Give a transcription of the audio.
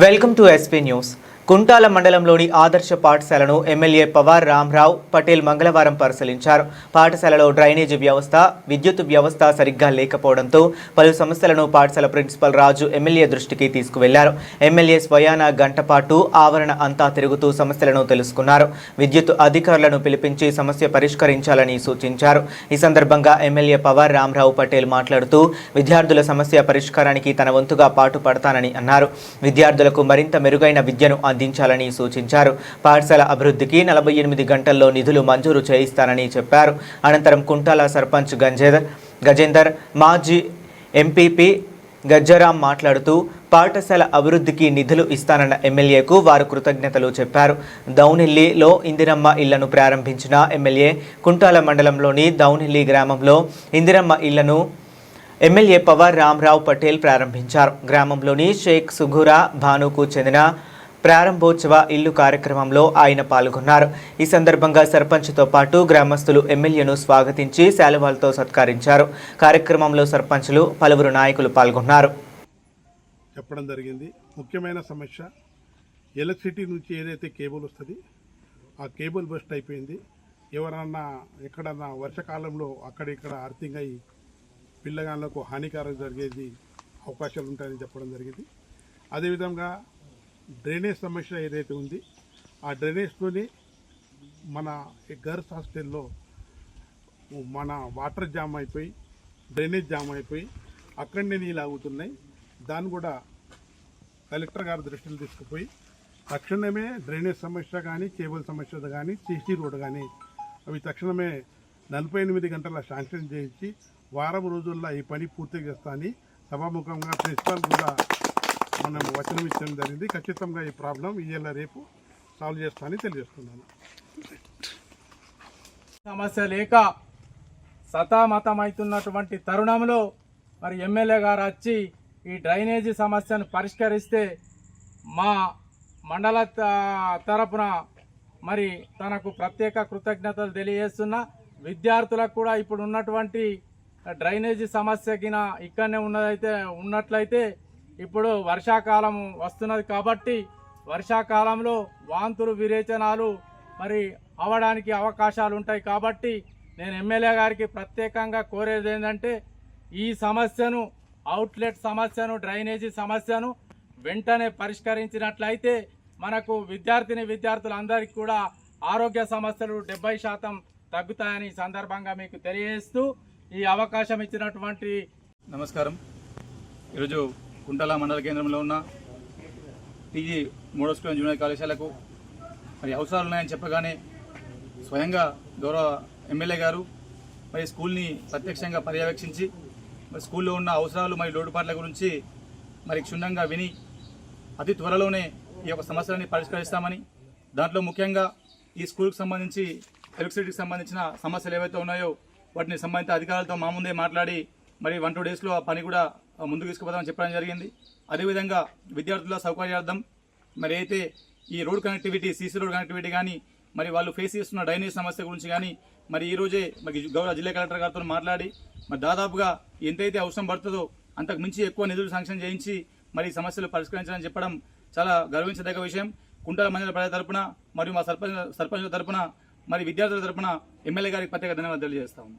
Welcome to SP news. Kuntala మండలంలోని ఆదర్శ పాఠశాలను ఎమ్మెల్యే పవార్ రామ్రావు పటేల్ మంగళవారం పరిశీలించారు. పాఠశాలలో డ్రైనేజీ వ్యవస్థ, విద్యుత్ వ్యవస్థ సరిగ్గా లేకపోవడంతో పలు సమస్యలను పాఠశాల ప్రిన్సిపల్ రాజు ఎమ్మెల్యే దృష్టికి తీసుకువెళ్లారు. ఎమ్మెల్యే స్వయాన గంట పాటు ఆవరణ అంతా తిరుగుతూ సమస్యలను తెలుసుకున్నారు. విద్యుత్ అధికారులను పిలిపించి సమస్య పరిష్కరించాలని సూచించారు. ఈ సందర్భంగా ఎమ్మెల్యే పవార్ రామ్రావు పటేల్ మాట్లాడుతూ విద్యార్థుల సమస్య పరిష్కారానికి తన వంతుగా పాటుపడతానని అన్నారు. విద్యార్థులకు మరింత మెరుగైన విద్యను అందించాలని సూచించారు. పాఠశాల అభివృద్ధికి 48 గంటల్లో నిధులు మంజూరు చేయిస్తానని చెప్పారు. అనంతరం కుంటాల సర్పంచ్ గజేందర్, మాజీ ఎంపీపీ గజ్జరాం మాట్లాడుతూ పాఠశాల అభివృద్ధికి నిధులు ఇస్తానన్న ఎమ్మెల్యేకు వారు కృతజ్ఞతలు చెప్పారు. దౌనెల్లిలో ఇందిరమ్మ ఇళ్లను ప్రారంభించిన ఎమ్మెల్యే కుంటాల మండలంలోని దౌనెల్లి గ్రామంలో ఇందిరమ్మ ఇళ్లను ఎమ్మెల్యే పవార్ రామ్రావు పటేల్ ప్రారంభించారు. గ్రామంలోని షేక్ సుఘురా భానుకు చెందిన ప్రారంభోత్సవ ఇల్లు కార్యక్రమంలో ఆయన పాల్గొన్నారు. ఈ సందర్భంగా సర్పంచ్తో పాటు గ్రామస్తులు ఎమ్మెల్యేను స్వాగతించి శాలువాలతో సత్కరించారు. కార్యక్రమంలో సర్పంచ్లు, పలువురు నాయకులు పాల్గొన్నారు. చెప్పడం జరిగింది. ముఖ్యమైన సమస్య ఎలక్ట్రిసిటీ నుంచి ఏదైతే కేబుల్ వస్తుంది ఆ కేబుల్ బస్ట్ అయిపోయింది. ఎవరన్నా ఎక్కడన్నా వర్షాకాలంలో అక్కడిక్కడ అర్థింగ్ అయ్యి పిల్లగాళ్ళకు హానికారం జరిగేది అవకాశాలు ఉంటాయని చెప్పడం జరిగింది. అదేవిధంగా డ్రైనేజ్ సమస్య ఏదైతే ఉంది ఆ డ్రైనేజ్తోని మన గర్ల్స్ హాస్టల్లో మన వాటర్ జామ్ అయిపోయి డ్రైనేజ్ జామ్ అయిపోయి అక్కడనే నీళ్ళు ఆగుతున్నాయి. దాన్ని కూడా కలెక్టర్ గారి దృష్టిలో తీసుకుపోయి తక్షణమే డ్రైనేజ్ సమస్య కానీ, కేబుల్ సమస్య కానీ, సీసీ రోడ్ కానీ అవి తక్షణమే 48 గంటల శాంక్షన్ చేయించి వారం రోజుల్లో ఈ పని పూర్తి చేస్తా అని సభాముఖంగా ప్రిన్సిపల్ కూడా మనం వచనం ఇచ్చడం జరిగింది. ఖచ్చితంగా ఈ ప్రాబ్లం ఇవాళ రేపు సాల్వ్ చేస్తానని తెలియజేస్తున్నాను. సమస్య లేక సతామతమవుతున్నటువంటి తరుణంలో మరి ఎమ్మెల్యే గారు వచ్చి ఈ డ్రైనేజీ సమస్యను పరిష్కరిస్తే మా మండల తరపున మరి తనకు ప్రత్యేక కృతజ్ఞతలు తెలియజేస్తున్నా. విద్యార్థులకు కూడా ఇప్పుడు ఉన్నటువంటి డ్రైనేజీ సమస్య కింద ఇక్కడనే ఉన్నట్లయితే ఇప్పుడు వర్షాకాలం వస్తున్నది కాబట్టి వర్షాకాలంలో వాంతులు విరేచనాలు మరి అవడానికి అవకాశాలు ఉంటాయి. కాబట్టి నేను ఎమ్మెల్యే గారికి ప్రత్యేకంగా కోరేది ఏంటంటే ఈ సమస్యను, అవుట్లెట్ సమస్యను, డ్రైనేజీ సమస్యను వెంటనే పరిష్కరించినట్లయితే మనకు విద్యార్థులందరికీ కూడా ఆరోగ్య సమస్యలు 70% తగ్గుతాయని సందర్భంగా మీకు తెలియజేస్తూ ఈ అవకాశం ఇచ్చినటువంటి నమస్కారం. ఈరోజు కుంటాల మండల కేంద్రంలో ఉన్న టీజీ మోడల్ స్కూల్ జూనియర్ కళాశాలకు మరి అవసరాలు ఉన్నాయని చెప్పగానే స్వయంగా గౌరవ ఎమ్మెల్యే గారు మరి స్కూల్ని ప్రత్యక్షంగా పర్యవేక్షించి మరి స్కూల్లో ఉన్న అవసరాలు మరియు లోటుపాట్ల గురించి మరి క్షుణ్ణంగా విని అతి త్వరలోనే ఈ యొక్క సమస్యలని పరిష్కరిస్తామని, దాంట్లో ముఖ్యంగా ఈ స్కూల్కి సంబంధించి ఎలక్ట్రిసిటీకి సంబంధించిన సమస్యలు ఏవైతే ఉన్నాయో వాటిని సంబంధిత అధికారులతో మా ముందే మాట్లాడి మరి 1-2 డేస్లో ఆ పని కూడా ముందుకు తీసుకుపోతామని చెప్పడం జరిగింది. అదేవిధంగా విద్యార్థుల సౌకర్యార్థం మరి అయితే ఈ road connectivity, CC road connectivity కానీ, మరి వాళ్ళు ఫేస్ చేస్తున్న డ్రైనేజ్ సమస్య గురించి కానీ మరి ఈరోజే మరి గౌరవ జిల్లా కలెక్టర్ గారితో మాట్లాడి మరి దాదాపుగా ఎంతైతే అవసరం పడుతుందో అంతకు మించి ఎక్కువ నిధులు శాంక్షన్ చేయించి మరి సమస్యలు పరిష్కరించాలని చెప్పడం చాలా గర్వించదగ్గ విషయం. కుంటాల మండల ప్రజల తరపున మరియు మా సర్పంచుల తరపున మరి విద్యార్థుల తరపున ఎమ్మెల్యే గారికి ప్రత్యేక ధన్యవాదాలు తెలియజేస్తాము.